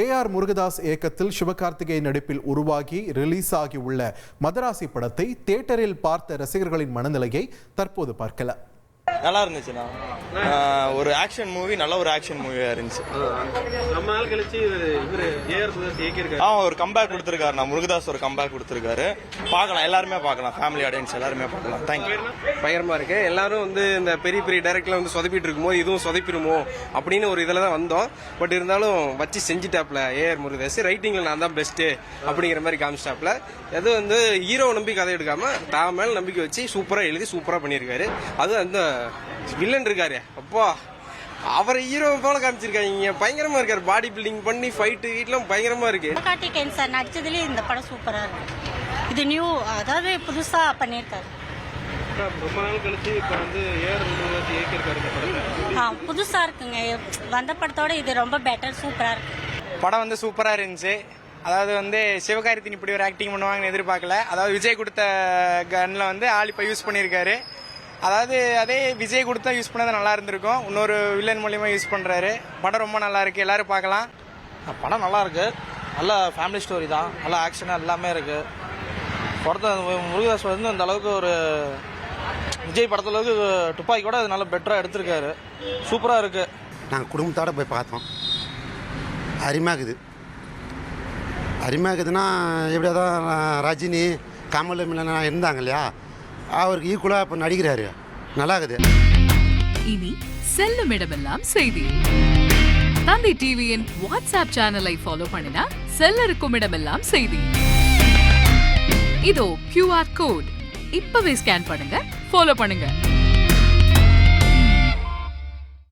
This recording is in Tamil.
AR முருகதாஸ் இயக்கத்தில் சிவகார்த்திகேயன் நடிப்பில் உருவாகி ரிலீஸ் ஆகியுள்ள மதராசி படத்தை தியேட்டரில் பார்த்த ரசிகர்களின் மனநிலையை தற்போது பார்க்கலாம். நல்லா இருந்துச்சுண்ணா. ஒரு ஆக்ஷன் மூவி, நல்ல ஒரு ஆக்ஷன் மூவியா இருந்துச்சு. ரொம்ப நாள் கழிச்சு இவரு ஏஆர் முருகதாஸ் இயக்கியிருக்காரு. ஒரு கம்பேக் கொடுத்திருக்காரு. நான் முருகதாஸ் ஒரு கம்பேக் கொடுத்திருக்காரு. பார்க்கலாம், எல்லாருமே பார்க்கலாம், ஃபேமிலி ஆடியன்ஸ் எல்லாருமே பார்க்கலாம். தேங்க்யூ. பயங்கரமா இருக்கு. எல்லாரும் இந்த பெரிய பெரிய டைரக்ட்ல சொதப்பிட்டு இருக்குமோ இதுவும் சொதப்பிடுமோ அப்படின்னு ஒரு இதுல தான் வந்தோம். பட் இருந்தாலும் வச்சு செஞ்சுட்டாப்ல ஏஆர் முருகதாஸ். ரைட்டிங்ல நான் தான் பெஸ்ட் அப்படிங்கிற மாதிரி காமிச்சிட்டாப்ல. அது ஹீரோ நம்பி கதை எடுக்காம தான் மேல நம்பிக்கை வச்சு சூப்பரா எழுதி சூப்பரா பண்ணியிருக்காரு. அது அந்த வில்லன் இருக்காரு, அப்பா அவரை ஹீரோ போல காமிச்சிருக்காங்க. பயங்கரமா இருக்காரு. பாடி பில்டிங் பண்ணி ஃபைட் வீட்லாம் பயங்கரமா இருக்கு. சிவகார்த்திகேயன் சார் நடிச்சதுலயே இந்த படம் சூப்பரா இருக்கு. இது நியூ, அதாவது புதுசா பண்ணியிருக்காரு. ரொம்ப நாள் கழிச்சு இப்ப ஏஆர் முருகதாஸ் இயக்கியிருக்காரு இந்த படத்தை. புதுசா இருக்குங்க. வந்த படத்தோட இது ரொம்ப பெட்டர், சூப்பரா இருக்கு. படம் சூப்பரா இருந்துச்சு. அதாவது சிவகார்த்திகேயன் இப்படி ஒரு ஆக்டிங் பண்ணுவாங்கன்னு எதிர்பார்க்கல. அதாவது விஜய் கொடுத்த கன்ல ஆள் இப்ப யூஸ் பண்ணியிருக்காரு. அதாவது அதே விஜய் கொடுத்தா யூஸ் பண்ணது நல்லா இருந்திருக்கும். இன்னொரு வில்லன் மூலியமா யூஸ் பண்றாரு. படம் ரொம்ப நல்லா இருக்கு, எல்லாரும் பார்க்கலாம். படம் நல்லா இருக்கு. நல்ல ஃபேமிலி ஸ்டோரி தான், நல்ல ஆக்ஷனா எல்லாமே இருக்கு. படத்தை முருகதாஸ் அந்த அளவுக்கு ஒரு விஜய் படத்துல அளவுக்கு துப்பாக்கி கூட அது நல்ல பெட்டரா எடுத்திருக்காரு. சூப்பரா இருக்கு. நாங்கள் குடும்பத்தோட போய் பார்த்தோம். அருமையாக்குதுன்னா எப்படியா தான் ரஜினி கமல் மில்லனா இருந்தாங்க இல்லையா, அவருக்கு ஈக்குவலாக இப்போ நடிக்கிறாரு. நல்லா இருக்குது. இனி செல்லும் இடமெல்லாம் செய்தி. தந்தை டிவியின் வாட்ஸ்அப் சேனலை ஃபாலோ பண்ணினா செல்ல இருக்கும் இடமெல்லாம் செய்தி. இதோ QR கோட் இப்பவே ஸ்கேன் பண்ணுங்க, ஃபாலோ பண்ணுங்க.